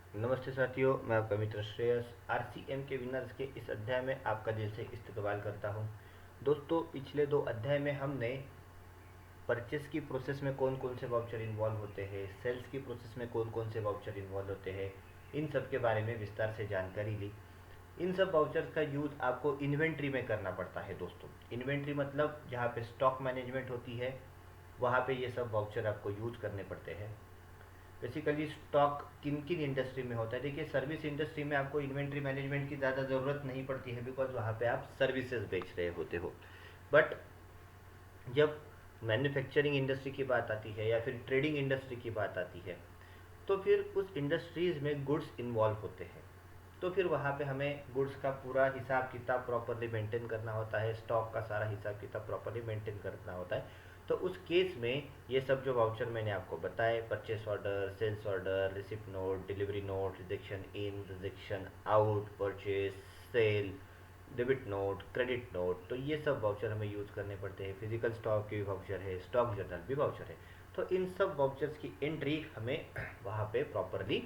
नमस्ते साथियों, मैं आपका मित्र श्रेयस आरसीएम के विनर्स के इस अध्याय में आपका दिल से इस्तकबाल करता हूं। दोस्तों, पिछले 2 अध्याय में हमने परचेस की प्रोसेस में कौन कौन से वाउचर इन्वॉल्व होते हैं, सेल्स की प्रोसेस में कौन कौन से वाउचर इन्वॉल्व होते हैं, इन सब के बारे में विस्तार से जानकारी ली। इन सब वाउचर्स का यूज़ आपको इन्वेंट्री में करना पड़ता है। दोस्तों, इन्वेंट्री मतलब जहाँ पे स्टॉक मैनेजमेंट होती है, वहाँ पे ये सब वाउचर आपको यूज़ करने पड़ते हैं। बेसिकली स्टॉक किन किन इंडस्ट्री में होता है? देखिए, सर्विस इंडस्ट्री में आपको इन्वेंट्री मैनेजमेंट की ज़्यादा ज़रूरत नहीं पड़ती है, बिकॉज वहाँ पे आप सर्विसेज बेच रहे होते हो। बट जब मैन्युफैक्चरिंग इंडस्ट्री की बात आती है या फिर ट्रेडिंग इंडस्ट्री की बात आती है, तो फिर उस इंडस्ट्रीज़ में गुड्स इन्वॉल्व होते हैं। तो फिर वहाँ पे हमें गुड्स का पूरा हिसाब किताब प्रॉपरली मेंटेन करना होता है, स्टॉक का सारा हिसाब किताब प्रॉपरली मेंटेन करना होता है। तो उस केस में ये सब जो वाउचर मैंने आपको बताए, purchase order, sales order, receipt note, delivery note, rejection in, rejection out, purchase, sale, debit note, credit note, तो ये सब वाउचर हमें यूज़ करने पड़ते हैं। फिजिकल स्टॉक के भी वाउचर है, स्टॉक जर्नल भी वाउचर है। तो इन सब वाउचर्स की एंट्री हमें वहाँ पे प्रॉपरली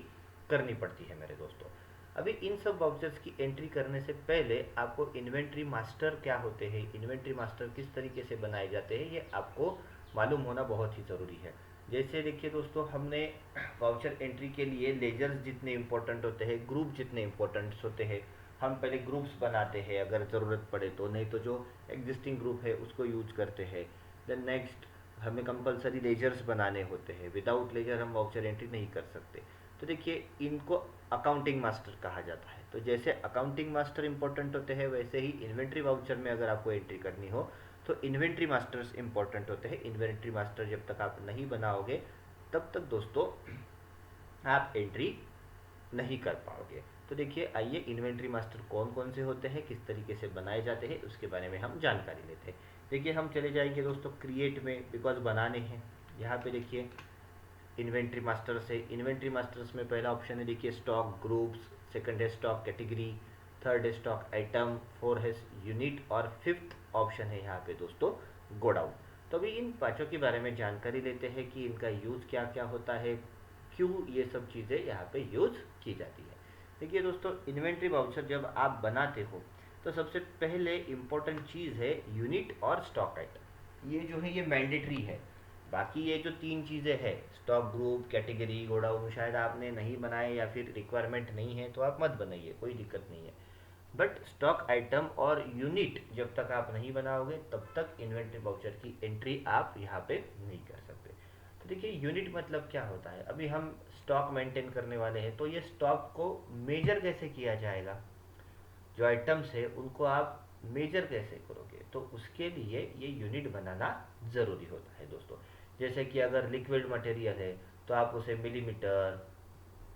करनी पड़ती है मेरे दोस्तों। अभी इन सब वाउचर्स की एंट्री करने से पहले आपको इन्वेंट्री मास्टर क्या होते हैं, इन्वेंट्री मास्टर किस तरीके से बनाए जाते हैं, ये आपको मालूम होना बहुत ही ज़रूरी है। जैसे देखिए दोस्तों, हमने वाउचर एंट्री के लिए लेजर्स जितने इंपॉर्टेंट होते हैं, ग्रुप जितने इंपॉर्टेंट होते हैं, हम पहले ग्रुप्स बनाते हैं अगर ज़रूरत पड़े तो, नहीं तो जो एग्जिस्टिंग ग्रुप है उसको यूज करते हैं। देन नेक्स्ट, हमें कंपलसरी लेजर्स बनाने होते हैं, विदाउट लेजर हम वाउचर एंट्री नहीं कर सकते। तो देखिए, इनको अकाउंटिंग मास्टर कहा जाता है। तो जैसे अकाउंटिंग मास्टर इंपॉर्टेंट होते हैं, वैसे ही इन्वेंट्री वाउचर में अगर आपको एंट्री करनी हो तो इन्वेंट्री मास्टर्स इंपॉर्टेंट होते हैं। इन्वेंट्री मास्टर जब तक आप नहीं बनाओगे तब तक दोस्तों आप एंट्री नहीं कर पाओगे। तो देखिए, आइए इन्वेंट्री मास्टर कौन कौन से होते हैं, किस तरीके से बनाए जाते हैं, उसके बारे में हम जानकारी लेते हैं। देखिए, हम चले जाएंगे दोस्तों क्रिएट में, बिकॉज बनाने हैं। यहाँ पे देखिए इन्वेंट्री मास्टर्स है। इन्वेंट्री मास्टर्स में पहला ऑप्शन है देखिए स्टॉक ग्रुप्स, सेकंड है स्टॉक कैटेगरी, थर्ड है स्टॉक आइटम, फोर है यूनिट और फिफ्थ ऑप्शन है यहाँ पे दोस्तों गोडाउन। तो अभी इन पांचों के बारे में जानकारी लेते हैं कि इनका यूज़ क्या क्या होता है, क्यों ये सब चीज़ें यहाँ पे यूज़ की जाती है। देखिए दोस्तों, इन्वेंट्री वाउचर जब आप बनाते हो तो सबसे पहले इम्पोर्टेंट चीज़ है यूनिट और स्टॉक आइटम। ये जो है ये मैंडेटरी है। बाकी ये जो 3 चीज़ें हैं, स्टॉक ग्रुप, कैटेगरी, गोडाउन, शायद आपने नहीं बनाए या फिर रिक्वायरमेंट नहीं है तो आप मत बनाइए, कोई दिक्कत नहीं है। बट स्टॉक आइटम और यूनिट जब तक आप नहीं बनाओगे तब तक इन्वेंट्री वाउचर की एंट्री आप यहाँ पे नहीं कर सकते। तो देखिए, यूनिट मतलब क्या होता है? अभी हम स्टॉक मेंटेन करने वाले हैं, तो ये स्टॉक को मेजर कैसे किया जाएगा? जो आइटम्स है उनको आप मेजर कैसे करोगे? तो उसके लिए ये यूनिट बनाना ज़रूरी होता है दोस्तों। जैसे कि अगर लिक्विड मटेरियल है तो आप उसे मिलीमीटर,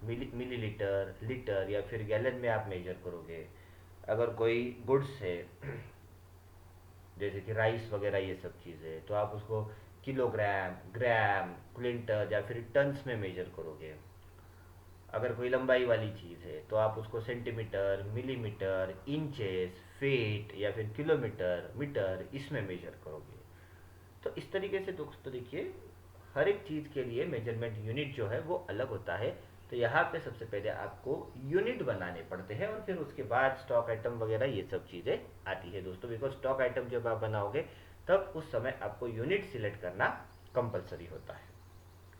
मिलीलीटर, लीटर या फिर गैलन में आप मेजर करोगे। अगर कोई गुड्स है जैसे कि राइस वगैरह ये सब चीज़ें, तो आप उसको किलोग्राम, ग्राम, क्विंटल या फिर टन्स में मेजर करोगे। अगर कोई लंबाई वाली चीज़ है तो आप उसको सेंटीमीटर, मिलीमीटर, इंचेस, फीट या फिर किलोमीटर, मीटर इसमें मेजर करोगे। तो इस तरीके से दोस्तों देखिए, हर एक चीज़ के लिए मेजरमेंट यूनिट जो है वो अलग होता है। तो यहाँ पे सबसे पहले आपको यूनिट बनाने पड़ते हैं और फिर उसके बाद स्टॉक आइटम वगैरह ये सब चीज़ें आती है दोस्तों। बिकॉज स्टॉक आइटम जब आप बनाओगे तब उस समय आपको यूनिट सिलेक्ट करना कंपलसरी होता है।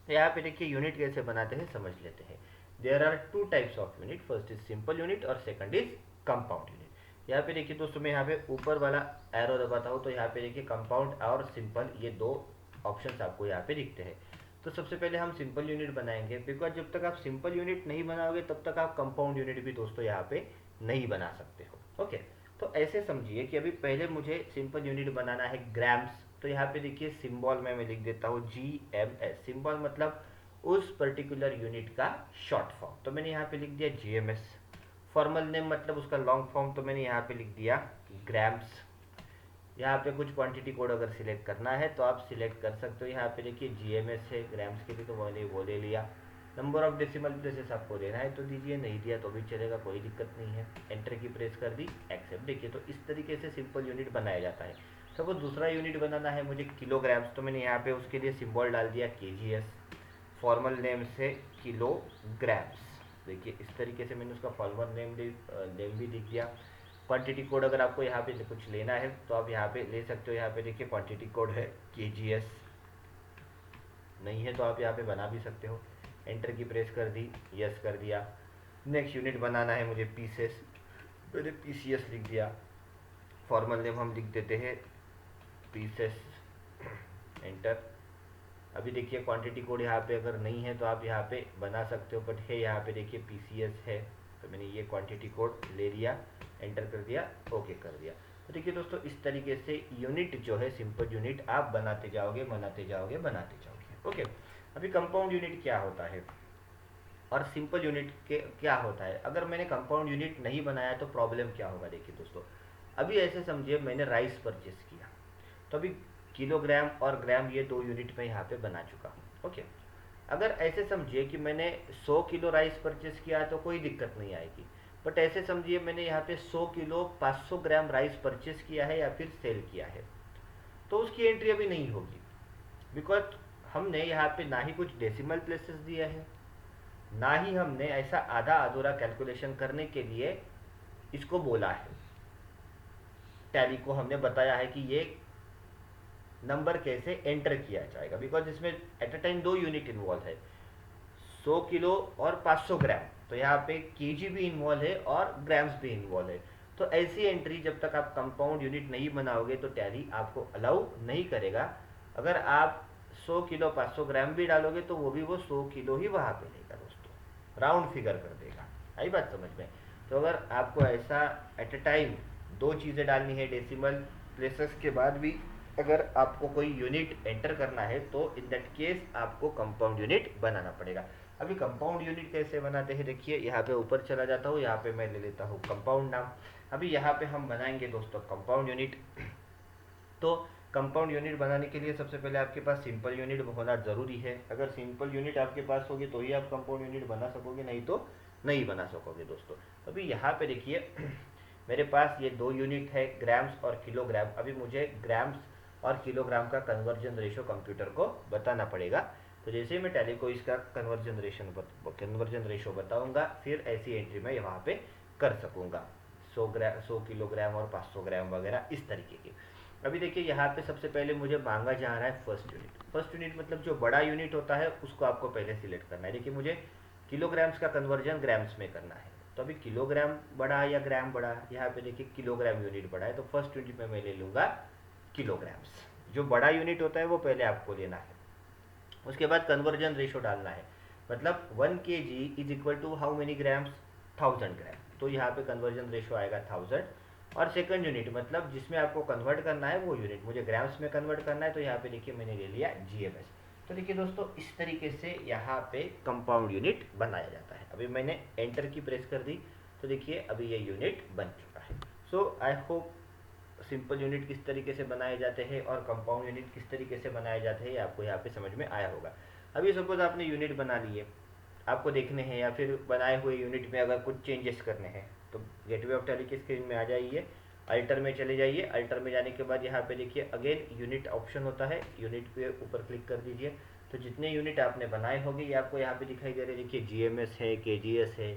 तो यहाँ पे देखिए यूनिट कैसे बनाते हैं समझ लेते हैं। There are two types of unit, first is simple unit और सेकंड इज कंपाउंड यूनिट। यहाँ पे देखिए दोस्तों, मैं यहाँ पे ऊपर वाला एरो दबाता हूँ तो यहाँ पे देखिए कंपाउंड और सिंपल, ये दो ऑप्शंस आपको यहाँ पे दिखते हैं। तो सबसे पहले हम सिंपल यूनिट बनाएंगे, बिकॉज जब तक आप सिंपल यूनिट नहीं बनाओगे तब तक आप कंपाउंड यूनिट भी दोस्तों यहाँ पे नहीं बना सकते हो। ओके, तो ऐसे समझिए कि अभी पहले मुझे सिंपल यूनिट बनाना है ग्राम्स। तो यहाँ पे देखिए सिंबल में मैं लिख देता हूँ GMS। सिंबल मतलब उस पर्टिकुलर यूनिट का शॉर्ट फॉर्म, तो मैंने यहाँ पे लिख दिया GMS। फॉर्मल नेम मतलब उसका लॉन्ग फॉर्म, तो मैंने यहाँ पे लिख दिया ग्राम्स। यहाँ पे कुछ क्वांटिटी कोड अगर सिलेक्ट करना है तो आप सिलेक्ट कर सकते हो। यहाँ पे देखिए GMS है ग्राम्स के लिए, तो मैंने वो ले लिया। नंबर ऑफ डेसिमल प्लेसेस आपको देना है तो दीजिए, नहीं दिया तो भी चलेगा, कोई दिक्कत नहीं है। एंटर की प्रेस कर दी, एक्सेप्ट। देखिए, तो इस तरीके से सिंपल यूनिट बनाया जाता है। सपोज दूसरा यूनिट बनाना है मुझे किलोग्राम्स, तो मैंने यहाँ पे उसके लिए सिंबल डाल दिया KGS। फॉर्मल नेम से किलोग्राम्स। देखिए इस तरीके से मैंने उसका फॉर्मर नेम भी लिख दिया। क्वांटिटी कोड अगर आपको यहाँ पे कुछ लेना है तो आप यहाँ पे ले सकते हो। यहाँ पे देखिए क्वांटिटी कोड है KGS, नहीं है तो आप यहाँ पे बना भी सकते हो। एंटर की प्रेस कर दी, यस कर दिया। नेक्स्ट यूनिट बनाना है मुझे पीसेस, मैंने PCS लिख दिया। फॉर्मल नेम हम लिख देते हैं पीसेस, एंटर। अभी देखिए क्वांटिटी कोड यहाँ पे अगर नहीं है तो आप यहाँ पे बना सकते हो, बट है यहाँ पे देखिए PCS है, तो मैंने ये क्वांटिटी कोड ले लिया, एंटर कर दिया, ओके कर दिया। तो देखिए दोस्तों इस तरीके से यूनिट जो है, सिंपल यूनिट आप बनाते जाओगे बनाते जाओगे बनाते जाओगे। ओके, अभी कंपाउंड यूनिट क्या होता है और सिंपल यूनिट के क्या होता है। अगर मैंने कंपाउंड यूनिट नहीं बनाया तो प्रॉब्लम क्या होगा। देखिए दोस्तों, अभी ऐसे समझिए मैंने राइस परचेस किया, तो अभी किलोग्राम और ग्राम ये दो यूनिट में यहाँ पे बना चुका हूँ। ओके, अगर ऐसे समझिए कि मैंने 100 किलो राइस परचेस किया तो कोई दिक्कत नहीं आएगी, बट ऐसे समझिए मैंने यहाँ पे 100 किलो 500 ग्राम राइस परचेस किया है या फिर सेल किया है, तो उसकी एंट्री अभी नहीं होगी, बिकॉज हमने यहाँ पे ना ही कुछ डेसिमल प्लेसेस दिया है, ना ही हमने ऐसा आधा अधूरा कैलकुलेशन करने के लिए इसको बोला है। टैली को हमने बताया है कि ये नंबर कैसे एंटर किया जाएगा, बिकॉज इसमें एट अ टाइम दो यूनिट इन्वॉल्व है, 100 किलो और 500 ग्राम, तो यहाँ पे केजी भी इन्वॉल्व है और ग्राम्स भी इन्वॉल्व है। तो ऐसी एंट्री जब तक आप कंपाउंड यूनिट नहीं बनाओगे तो टैली आपको अलाउ नहीं करेगा। अगर आप 100 किलो 500 ग्राम भी डालोगे तो वो भी वो 100 किलो ही वहाँ पे लेगा दोस्तों, राउंड फिगर कर देगा। आई बात समझ में। तो अगर आपको ऐसा एट अ टाइम दो चीज़ें डालनी है डेसिमल प्लेसेस के बाद भी, अगर आपको कोई यूनिट एंटर करना है तो इन दैट केस आपको कंपाउंड यूनिट बनाना पड़ेगा। अभी कंपाउंड यूनिट कैसे बनाते हैं, देखिए यहाँ पे ऊपर चला जाता हूँ, यहाँ पे मैं ले लेता हूँ कंपाउंड नाम। अभी यहाँ पे हम बनाएंगे दोस्तों कंपाउंड यूनिट। तो कंपाउंड यूनिट बनाने के लिए सबसे पहले आपके पास सिंपल यूनिट होना ज़रूरी है। अगर सिंपल यूनिट आपके पास होगी तो ही आप कंपाउंड यूनिट बना सकोगे, नहीं तो नहीं बना सकोगे दोस्तों। अभी यहाँ पे देखिए मेरे पास ये दो यूनिट है, ग्राम्स और किलोग्राम। अभी मुझे ग्राम्स और किलोग्राम का कन्वर्जन रेशो कंप्यूटर को बताना पड़ेगा। तो जैसे मैं टैली को इसका कन्वर्जन रेशो बताऊंगा, फिर ऐसी एंट्री मैं वहाँ पे कर सकूंगा, 100 किलोग्राम और 500 ग्राम वगैरह इस तरीके की। अभी देखिए यहाँ पे सबसे पहले मुझे मांगा जा रहा है फर्स्ट यूनिट। फर्स्ट यूनिट मतलब जो बड़ा यूनिट होता है उसको आपको पहले सिलेक्ट करना है। देखिए मुझे किलोग्राम्स का कन्वर्जन ग्राम्स में करना है, तो अभी किलोग्राम बड़ा है या ग्राम बड़ा है, यहाँ पे देखिए किलोग्राम यूनिट बड़ा है, तो फर्स्ट यूनिट में मैं ले लूँगा किलोग्राम्स। जो बड़ा यूनिट होता है वो पहले आपको लेना है। उसके बाद कन्वर्जन रेशो डालना है, मतलब 1 kg is equal to how many grams, 1000 gram, तो यहाँ पे कन्वर्जन रेशो आएगा 1000। और सेकंड यूनिट मतलब जिसमें आपको कन्वर्ट करना है वो यूनिट मुझे ग्राम्स में कन्वर्ट करना है, तो यहाँ पे देखिए मैंने ले लिया GMS। तो देखिए दोस्तों इस तरीके से यहाँ पे कंपाउंड यूनिट बनाया जाता है। अभी मैंने एंटर की प्रेस कर दी तो देखिए अभी ये यूनिट बन चुका है। सो आई होप सिंपल यूनिट किस तरीके से बनाए जाते हैं और कंपाउंड यूनिट किस तरीके से बनाए जाते हैं आपको यहाँ पे समझ में आया होगा। अभी सपोज आपने यूनिट बना लिए, आपको देखने हैं या फिर बनाए हुए यूनिट में अगर कुछ चेंजेस करने हैं तो गेटवे ऑफ टैली की स्क्रीन में आ जाइए, अल्टर में चले जाइए। अल्टर में जाने के बाद यहाँ पे देखिए अगेन यूनिट ऑप्शन होता है, यूनिट पे ऊपर क्लिक कर दीजिए। तो जितने यूनिट आपने बनाए होंगे ये आपको यहाँ पे दिखाई दे रहे हैं। देखिए GMS है, KGS है,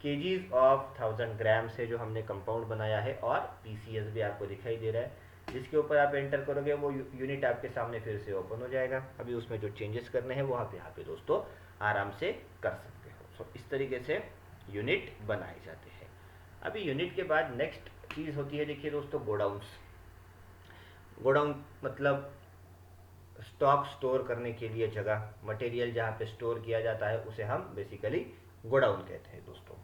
केजीज ऑफ 1000 ग्राम से जो हमने कंपाउंड बनाया है, और PCS भी आपको दिखाई दे रहा है। जिसके ऊपर आप एंटर करोगे वो यूनिट आपके सामने फिर से ओपन हो जाएगा। अभी उसमें जो चेंजेस करने हैं वो आप यहाँ पे दोस्तों आराम से कर सकते हो। सो इस तरीके से यूनिट बनाए जाते हैं। अभी यूनिट के बाद नेक्स्ट चीज़ होती है, देखिए दोस्तों गोडाउन्स। गोडाउन मतलब स्टॉक स्टोर करने के लिए जगह, मटेरियल जहाँ पे स्टोर किया जाता है उसे हम बेसिकली गोडाउन कहते हैं दोस्तों।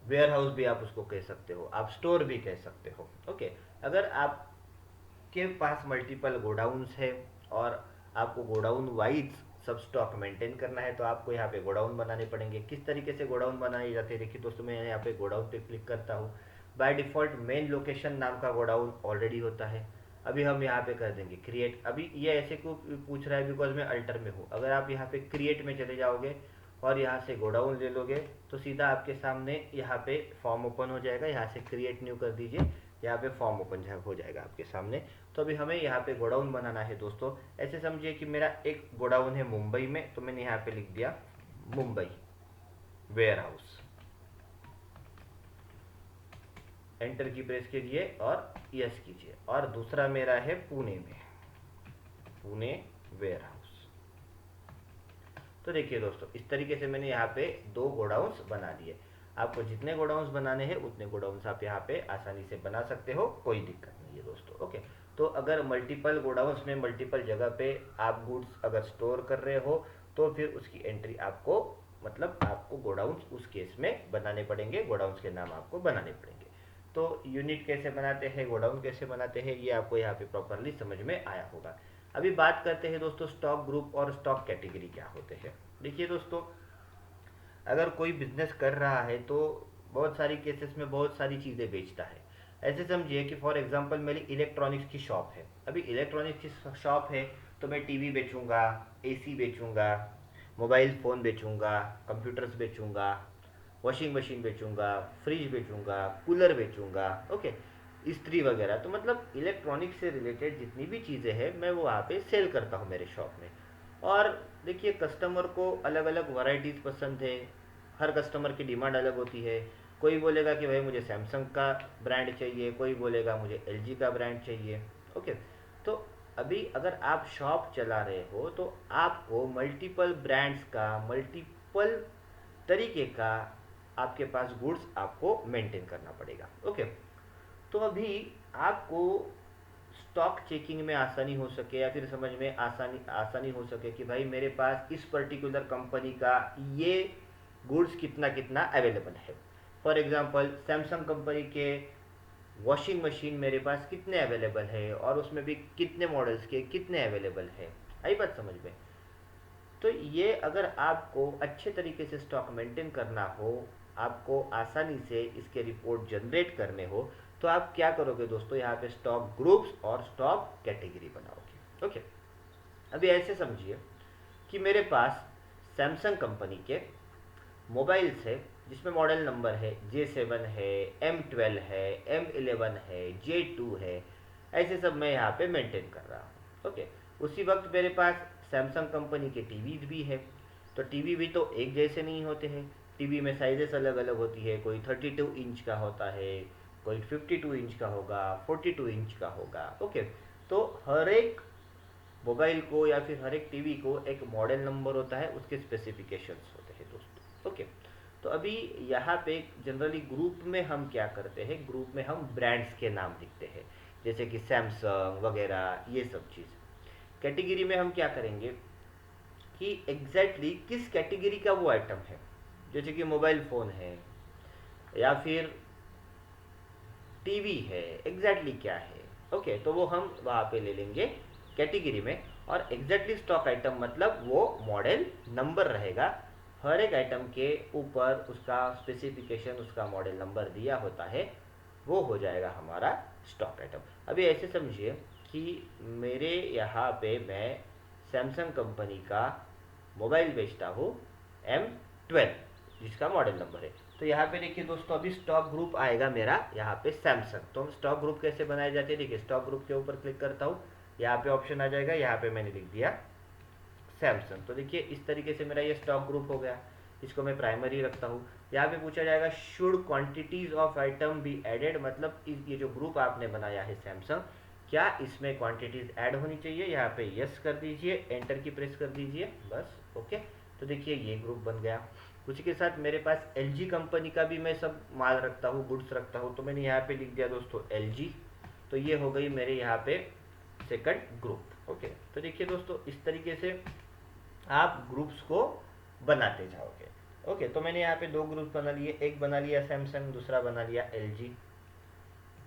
वेयर हाउस भी आप उसको कह सकते हो, आप स्टोर भी कह सकते हो। ओके, अगर आपके पास मल्टीपल गोडाउन्स है और आपको गोडाउन वाइज सब स्टॉक मेंटेन करना है तो आपको यहाँ पे गोडाउन बनाने पड़ेंगे। किस तरीके से गोडाउन बनाए जाते हैं, देखिए दोस्तों मैं यहाँ पे गोडाउन पे क्लिक करता हूँ। बाय डिफ़ॉल्ट मेन लोकेशन नाम का गोडाउन ऑलरेडी होता है। अभी हम यहाँ पे कर देंगे क्रिएट। अभी ये ऐसे को पूछ रहा है बिकॉज मैं अल्टर में हूँ। अगर आप यहाँ पे क्रिएट में चले जाओगे और यहाँ से गोडाउन ले लोगे तो सीधा आपके सामने यहाँ पे फॉर्म ओपन हो जाएगा। यहाँ से क्रिएट न्यू कर दीजिए, यहाँ पे फॉर्म ओपन हो जाएगा आपके सामने। तो अभी हमें यहाँ पे गोडाउन बनाना है दोस्तों। ऐसे समझिए कि मेरा एक गोडाउन है मुंबई में, तो मैंने यहाँ पे लिख दिया मुंबई। वेयर हाउस, एंटर की प्रेस कीजिए और यस कीजिए। और दूसरा मेरा है पुणे में, पुणे वेयर हाउस। तो देखिए दोस्तों, इस तरीके से मैंने यहाँ पे 2 गोडाउन्स बना दिए। आपको जितने गोडाउन्स बनाने हैं उतने गोडाउन्स आप यहाँ पे आसानी से बना सकते हो, कोई दिक्कत नहीं है दोस्तों। ओके, तो अगर मल्टीपल गोडाउन्स में मल्टीपल जगह पे आप गुड्स अगर स्टोर कर रहे हो तो फिर उसकी एंट्री आपको, मतलब आपको गोडाउन्स उस केस में बनाने पड़ेंगे, गोडाउन्स के नाम आपको बनाने पड़ेंगे। तो यूनिट कैसे बनाते हैं, गोडाउन कैसे बनाते हैं, ये आपको यहाँ पे प्रॉपरली समझ में आया होगा। अभी बात करते हैं दोस्तों स्टॉक ग्रुप और स्टॉक कैटेगरी क्या होते हैं। देखिए दोस्तों, अगर कोई बिजनेस कर रहा है तो बहुत सारी केसेस में बहुत सारी चीज़ें बेचता है। ऐसे समझिए कि फॉर एग्जांपल मेरी इलेक्ट्रॉनिक्स की शॉप है। अभी इलेक्ट्रॉनिक्स की शॉप है तो मैं टीवी बेचूंगा, एसी बेचूंगा, मोबाइल फ़ोन बेचूंगा, कंप्यूटर्स बेचूंगा, वॉशिंग मशीन बेचूंगा, फ्रिज बेचूंगा, कूलर बेचूंगा, ओके, इस्त्री वगैरह। तो मतलब इलेक्ट्रॉनिक्स से रिलेटेड जितनी भी चीज़ें हैं मैं वो वहाँ पे सेल करता हूँ मेरे शॉप में। और देखिए, कस्टमर को अलग अलग वैरायटीज़ पसंद है, हर कस्टमर की डिमांड अलग होती है। कोई बोलेगा कि भाई मुझे सैमसंग का ब्रांड चाहिए, कोई बोलेगा मुझे एलजी का ब्रांड चाहिए। ओके, तो अभी अगर आप शॉप चला रहे हो तो आपको मल्टीपल ब्रांड्स का, मल्टीपल तरीके का आपके पास गुड्स आपको मेंटेन करना पड़ेगा। ओके, तो अभी आपको स्टॉक चेकिंग में आसानी हो सके या फिर समझ में आसानी आसानी हो सके कि भाई मेरे पास इस पर्टिकुलर कंपनी का ये गुड्स कितना कितना अवेलेबल है। फॉर एग्जांपल सैमसंग कंपनी के वॉशिंग मशीन मेरे पास कितने अवेलेबल है और उसमें भी कितने मॉडल्स के कितने अवेलेबल है। आई बात समझ में? तो ये अगर आपको अच्छे तरीके से स्टॉक मेंटेन करना हो, आपको आसानी से इसके रिपोर्ट जनरेट करने हो, तो आप क्या करोगे दोस्तों, यहाँ पे स्टॉक ग्रुप्स और स्टॉक कैटेगरी बनाओगे। ओके, अभी ऐसे समझिए कि मेरे पास सैमसंग कंपनी के मोबाइल्स है जिसमें मॉडल नंबर है J7 है, M12 है, M11 है, J2 है। ऐसे सब मैं यहाँ पे मेंटेन कर रहा हूँ। ओके, उसी वक्त मेरे पास सैमसंग कंपनी के टीवीज भी है। तो टीवी भी तो एक जैसे नहीं होते हैं, टीवी में साइजेस अलग अलग होती है। कोई 32 इंच का होता है, कोई 52 इंच का होगा, 42 इंच का होगा। ओके, तो हर एक मोबाइल को या फिर हर एक टीवी को एक मॉडल नंबर होता है, उसके स्पेसिफिकेशंस होते हैं दोस्तों। ओके, तो अभी यहाँ पे जनरली ग्रुप में हम क्या करते हैं, ग्रुप में हम ब्रांड्स के नाम लिखते हैं, जैसे कि सैमसंग वगैरह ये सब चीज़। कैटेगरी में हम क्या करेंगे कि एग्जैक्टली किस कैटेगरी का वो आइटम है, जैसे कि मोबाइल फ़ोन है या फिर टीवी है, एग्जैक्टली क्या है। ओके, तो वो हम वहाँ पे ले लेंगे कैटेगरी में। और एग्जैक्टली स्टॉक आइटम मतलब वो मॉडल नंबर रहेगा, हर एक आइटम के ऊपर उसका स्पेसिफिकेशन, उसका मॉडल नंबर दिया होता है, वो हो जाएगा हमारा स्टॉक आइटम। अभी ऐसे समझिए कि मेरे यहाँ पे मैं सैमसंग कंपनी का मोबाइल बेचता हूँ M12 जिसका मॉडल नंबर है। तो यहाँ पे देखिए दोस्तों, अभी स्टॉक ग्रुप आएगा मेरा यहाँ पे सैमसंग। तो हम स्टॉक ग्रुप कैसे बनाए जाते हैं, देखिए स्टॉक ग्रुप के ऊपर क्लिक करता हूँ, यहाँ पे ऑप्शन आ जाएगा, यहाँ पे मैंने लिख दिया सैमसंग। तो देखिए इस तरीके से मेरा ये स्टॉक ग्रुप हो गया, इसको मैं प्राइमरी रखता हूँ। यहाँ पे पूछा जाएगा should quantities of item be added, मतलब ये जो ग्रुप आपने बनाया है सैमसंग, क्या इसमें क्वांटिटीज ऐड होनी चाहिए। यहाँ पे यस कर दीजिए, एंटर की प्रेस कर दीजिए, बस। ओके, तो देखिए ये ग्रुप बन गया। उसी के साथ मेरे पास LG कंपनी का भी मैं सब माल रखता हूँ, गुड्स रखता हूँ, तो मैंने यहाँ पे लिख दिया दोस्तों LG। तो ये हो गई मेरे यहाँ पे सेकंड ग्रुप। ओके, तो देखिए दोस्तों, इस तरीके से आप ग्रुप्स को बनाते जाओगे। ओके, तो मैंने यहाँ पे 2 ग्रुप बना लिए, एक बना लिया सैमसंग, दूसरा बना लिया LG।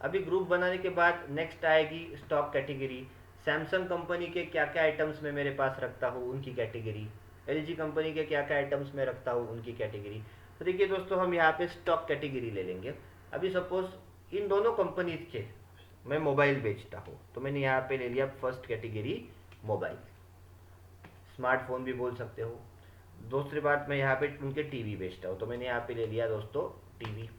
अभी ग्रुप बनाने के बाद नेक्स्ट आएगी स्टॉक कैटेगरी। सैमसंग कंपनी के क्या क्या आइटम्स मैं मेरे पास रखता हूँ उनकी कैटेगरी, LG कंपनी के क्या क्या आइटम्स मैं रखता हूँ उनकी कैटेगरी। तो देखिए दोस्तों, हम यहाँ पे स्टॉक कैटेगरी ले लेंगे। अभी सपोज इन दोनों कंपनीज के मैं मोबाइल बेचता हूँ, तो मैंने यहाँ पे ले लिया फर्स्ट कैटेगरी मोबाइल, स्मार्टफोन भी बोल सकते हो। दूसरी बात, मैं यहाँ पे उनके टीवी बेचता हूँ, तो मैंने यहाँ पे ले लिया दोस्तों टीवी।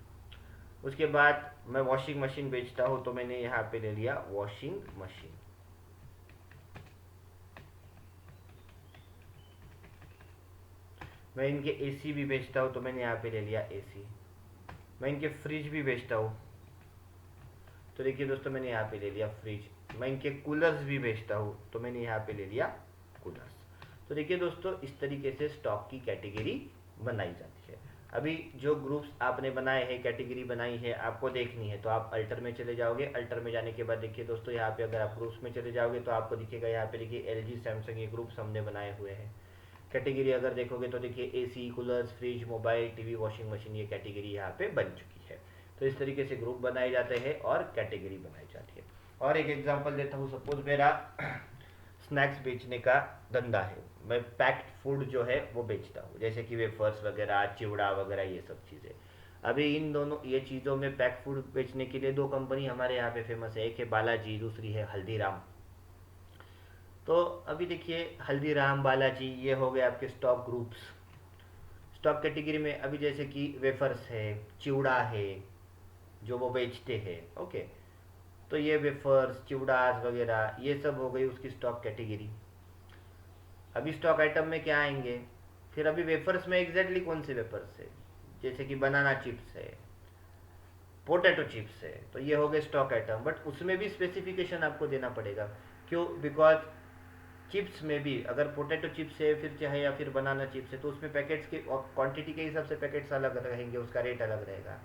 उसके बाद मैं वॉशिंग मशीन बेचता हूँ, तो मैंने यहाँ पे ले लिया वॉशिंग मशीन। मैं इनके एसी भी बेचता हूँ तो मैंने यहाँ पे ले लिया एसी। मैं इनके फ्रिज भी बेचता हूँ तो देखिए दोस्तों मैंने यहाँ पे ले लिया फ्रिज। मैं इनके कूलर्स भी बेचता हूँ तो मैंने यहाँ पे ले लिया कूलर्स। तो देखिए दोस्तों इस तरीके से स्टॉक की कैटेगरी बनाई जाती है। अभी जो ग्रुप्स आपने बनाए हैं, कैटेगरी बनाई है, आपको देखनी है तो आप अल्टर में चले जाओगे। अल्टर में जाने के बाद देखिए दोस्तों यहाँ पे अगर आप ग्रुप्स में चले जाओगे तो आपको दिखेगा यहाँ पे देखिए एलजी, सैमसंग, ये ग्रुप्स हमने बनाए हुए हैं। कैटेगरी अगर देखोगे तो देखिए AC, coolers, fridge, mobile, TV, washing machine, ये कैटेगरी यहाँ पे बन चुकी है। तो इस तरीके से ग्रुप बनाए जाते हैं और कैटेगरी बनाई जाती है। और एक एग्जांपल देता हूँ, सपोज मेरा स्नैक्स बेचने का धंधा है, मैं पैक्ड फूड जो है वो बेचता हूँ, जैसे कि वेफर्स वगैरह, चिवड़ा वगैरह, ये सब चीज़ें। अभी इन दोनों ये चीज़ों में पैक फूड बेचने के लिए दो कंपनी हमारे यहाँ पे फेमस है, एक है बालाजी, दूसरी है हल्दीराम। तो अभी देखिए हल्दीराम, बालाजी, ये हो गए आपके स्टॉक ग्रुप्स। स्टॉक कैटेगरी में अभी जैसे कि वेफर्स है, चिवड़ा है, जो वो बेचते हैं, ओके। तो ये वेफर्स, चिवड़ास वगैरह ये सब हो गई उसकी स्टॉक कैटेगरी। अभी स्टॉक आइटम में क्या आएंगे, फिर अभी वेफर्स में एग्जैक्टली कौन से वेफर्स है, जैसे कि बनाना चिप्स है, पोटैटो चिप्स है, तो ये हो गए स्टॉक आइटम। बट उसमें भी स्पेसिफिकेशन आपको देना पड़ेगा। क्यों? बिकॉज चिप्स में भी अगर पोटैटो चिप्स है फिर चाहे या फिर बनाना चिप्स है तो उसमें पैकेट्स के क्वांटिटी के हिसाब से पैकेट्स अलग रहेंगे, उसका रेट अलग रहेगा।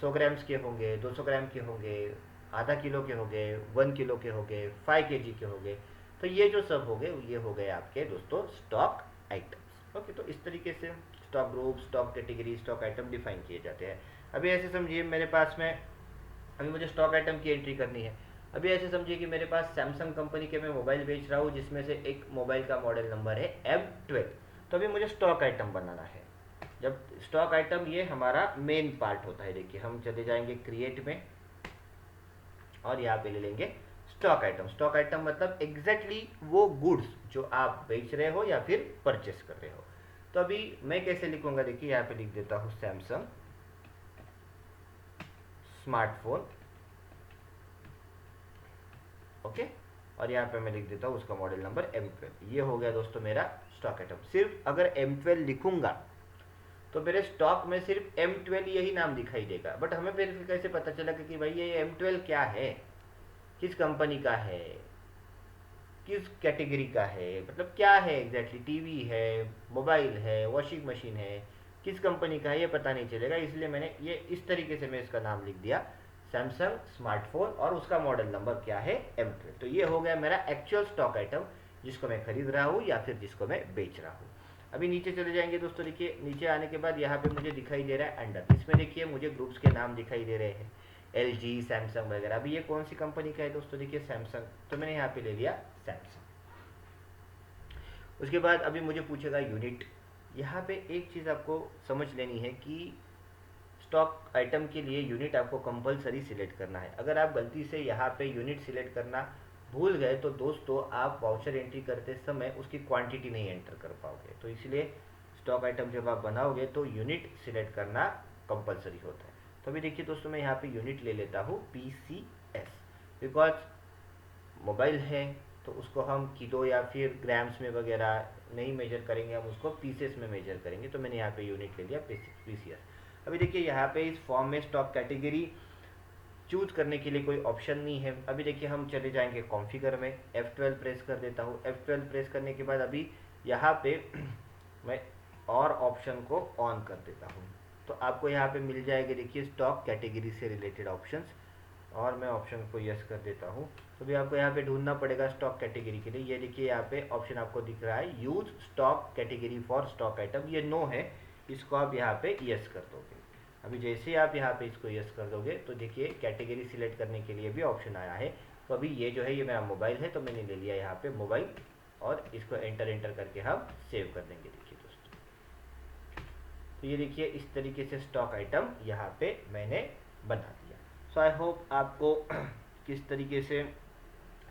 100 ग्राम्स के होंगे, 200 ग्राम के होंगे, आधा किलो के हो गए, 1 किलो के हो गए, 5 kg के हो गए। तो ये जो सब हो गए ये हो गए आपके दोस्तों स्टॉक आइटम्स। ओके, तो इस तरीके से stock group, stock category, stock item define किए जाते हैं। अभी ऐसे समझिए मेरे पास में अभी मुझे स्टॉक आइटम की एंट्री करनी है। अभी ऐसे समझिए कि मेरे पास सैमसंग कंपनी के मैं मोबाइल बेच रहा हूँ जिसमें से एक मोबाइल का मॉडल नंबर है M12। तो अभी मुझे स्टॉक आइटम बनाना है। जब स्टॉक आइटम ये हमारा मेन पार्ट होता है, देखिए हम चले जाएंगे क्रिएट में और यहाँ पे ले लेंगे स्टॉक आइटम। स्टॉक आइटम मतलब एग्जैक्टली वो गुड्स जो आप बेच रहे हो या फिर परचेस कर रहे हो। तो अभी मैं कैसे लिखूंगा, देखिए यहाँ पे लिख देता हूँ सैमसंग स्मार्टफोन, ओके। और यहाँ पे मैं लिख देता हूँ उसका मॉडल नंबर M12। ये हो गया दोस्तों मेरा स्टॉक आइटम। सिर्फ अगर M12 लिखूंगा तो मेरे स्टॉक में सिर्फ M12 यही नाम दिखाई देगा। बट हमें फिर कैसे पता चला कि भाई ये M12 क्या है, किस कंपनी का है, किस कैटेगरी का है, मतलब क्या है एग्जैक्टली, टीवी है, मोबाइल है, वॉशिंग मशीन है, किस कंपनी का है ये पता नहीं चलेगा। इसलिए मैंने ये इस तरीके से मैं इसका नाम लिख दिया सैमसंग स्मार्टफोन और उसका मॉडल नंबर क्या है M12। तो ये हो गया मेरा एक्चुअल स्टॉक आइटम जिसको मैं खरीद रहा हूँ या फिर जिसको मैं बेच रहा हूँ। अभी नीचे चले जाएंगे दोस्तों, देखिए नीचे आने के बाद यहाँ पे मुझे दिखाई दे रहा है अंडर, इसमें देखिए मुझे ग्रुप्स के नाम दिखाई दे रहे हैं, LG, सैमसंग वगैरह। अभी ये कौन सी कंपनी का है दोस्तों, देखिए सैमसंग, तो मैंने यहाँ पे ले लिया सैमसंग। उसके बाद अभी मुझे पूछेगा यूनिट। यहाँ पे एक चीज़ आपको समझ लेनी है कि स्टॉक आइटम के लिए यूनिट आपको कंपलसरी सिलेक्ट करना है। अगर आप गलती से यहाँ पे यूनिट सिलेक्ट करना भूल गए तो दोस्तों आप वाउचर एंट्री करते समय उसकी क्वांटिटी नहीं एंटर कर पाओगे। तो इसलिए स्टॉक आइटम जब आप बनाओगे तो यूनिट सिलेक्ट करना कंपलसरी होता है। तो अभी देखिए दोस्तों मैं यहाँ पे यूनिट ले लेता हूँ PCS, बिकॉज मोबाइल है तो उसको हम किलो या फिर ग्राम्स में वगैरह नहीं मेजर करेंगे, हम उसको पीसेस में मेजर करेंगे। तो मैंने यहाँ पे यूनिट ले लिया PCS। अभी देखिए यहाँ पे इस फॉर्म में स्टॉक कैटेगरी चूज करने के लिए कोई ऑप्शन नहीं है। अभी देखिए हम चले जाएंगे कॉन्फ़िगर में, F12 प्रेस कर देता हूँ। F12 प्रेस करने के बाद अभी यहाँ पे मैं और ऑप्शन को ऑन कर देता हूँ तो आपको यहाँ पे मिल जाएगा देखिए स्टॉक कैटेगरी से रिलेटेड ऑप्शंस, और मैं ऑप्शन को यस कर देता हूँ। तो भी आपको यहाँ पे ढूंढना पड़ेगा स्टॉक कैटेगरी के लिए। ये देखिए यहाँ पे ऑप्शन आपको दिख रहा है use stock category for stock item, ये नो है, इसको आप यहाँ पे यस कर दोगे। अभी जैसे ही आप यहाँ पे इसको यस कर दोगे तो देखिए कैटेगरी सिलेक्ट करने के लिए भी ऑप्शन आया है। तो अभी ये जो है ये मेरा मोबाइल है तो मैंने ले लिया यहाँ पे मोबाइल, और इसको एंटर करके हम सेव कर देंगे। देखिए दोस्तों, तो ये देखिए इस तरीके से स्टॉक आइटम यहाँ पे मैंने बना दिया। सो आई होप आपको किस तरीके से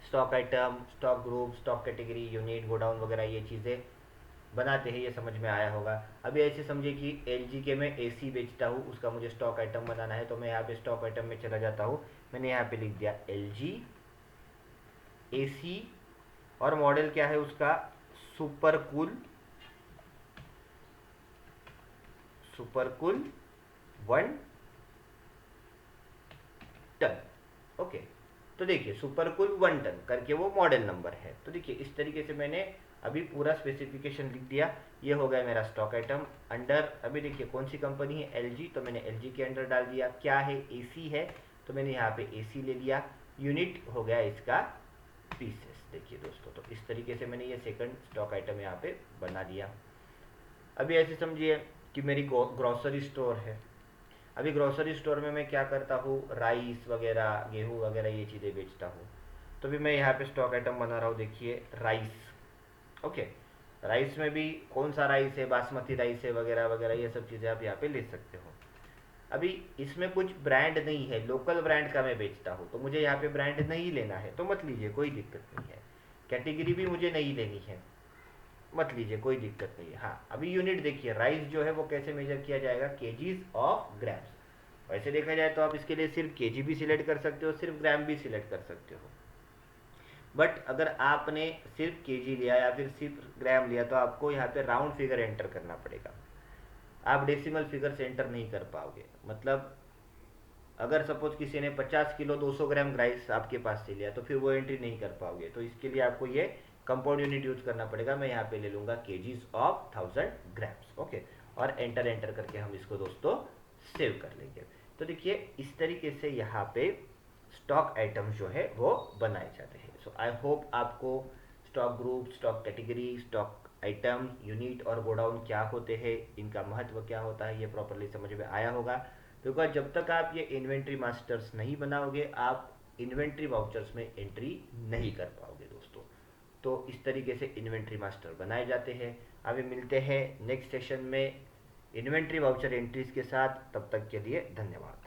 stock item, stock group, stock category, unit, godown वगैरह ये चीज़ें बनाते हैं ये समझ में आया होगा। अभी ऐसे समझिए कि LG के मैं AC बेचता हूँ, उसका मुझे स्टॉक आइटम बनाना है। तो मैं यहाँ पे स्टॉक आइटम में चला जाता हूँ, मैंने यहाँ पे लिख दिया LG AC और मॉडल क्या है उसका super cool supercool 1 ton. Okay, तो देखिए सुपरकूल 1 टन करके वो मॉडल नंबर है। तो देखिए इस तरीके से मैंने अभी पूरा स्पेसिफिकेशन लिख दिया। ये हो गया मेरा स्टॉक आइटम अंडर। अभी देखिए कौन सी कंपनी है, एलजी, तो मैंने एलजी के अंडर डाल दिया। क्या है, एसी है, तो मैंने यहाँ पे एसी ले लिया। यूनिट हो गया इसका पीसेस। देखिए दोस्तों, तो इस तरीके से मैंने ये सेकंड स्टॉक आइटम यहाँ पे बना दिया। अभी ऐसे समझिए कि मेरी ग्रोसरी स्टोर है। अभी ग्रोसरी स्टोर में मैं क्या करता हूँ, राइस वगैरह, गेहूँ वगैरह ये चीज़ें बेचता हूँ। तो भी मैं यहाँ पे स्टॉक आइटम बना रहा हूँ, देखिए राइस। ओके, राइस में भी कौन सा राइस है, बासमती राइस है वगैरह वगैरह, ये सब चीज़ें आप यहाँ पे ले सकते हो। अभी इसमें कुछ ब्रांड नहीं है, लोकल ब्रांड का मैं बेचता हूँ, तो मुझे यहाँ पे ब्रांड नहीं लेना है तो मत लीजिए, कोई दिक्कत नहीं है। कैटेगरी भी मुझे नहीं लेनी है, मत लीजिए, कोई दिक्कत नहीं है। हाँ, अभी यूनिट देखिए, राइस जो है वो कैसे मेजर किया जाएगा, केजीज ऑफ ग्राम्स। वैसे देखा जाए तो आप इसके लिए सिर्फ केजी भी सिलेक्ट कर सकते हो, सिर्फ ग्राम भी सिलेक्ट कर सकते हो। बट अगर आपने सिर्फ केजी लिया या फिर सिर्फ ग्राम लिया तो आपको यहाँ पे राउंड फिगर एंटर करना पड़ेगा। आप डेसिमल फिगर से एंटर नहीं कर पाओगे। मतलब अगर सपोज किसी ने 50 किलो 200 ग्राम राइस आपके पास से लिया तो फिर वो एंट्री नहीं कर पाओगे। तो इसके लिए आपको ये कंपाउंड यूनिट यूज करना पड़ेगा। मैं यहाँ पे ले लूँगा केजीज ऑफ 1000 ग्राम्स। ओके, और एंटर एंटर करके हम इसको दोस्तों सेव कर लेंगे। तो देखिए इस तरीके से यहाँ पे स्टॉक आइटम जो है वो बनाए जाते हैं। सो आई होप आपको stock group, stock category, stock item, unit और गोडाउन क्या होते हैं, इनका महत्व क्या होता है, ये प्रॉपरली समझ में आया होगा। बिकॉज जब तक आप ये इन्वेंट्री मास्टर्स नहीं बनाओगे आप इन्वेंट्री वाउचर्स में एंट्री नहीं कर पाओगे दोस्तों। तो इस तरीके से इन्वेंट्री मास्टर बनाए जाते हैं। अभी मिलते हैं नेक्स्ट सेशन में इन्वेंट्री वाउचर एंट्रीज के साथ। तब तक के लिए धन्यवाद।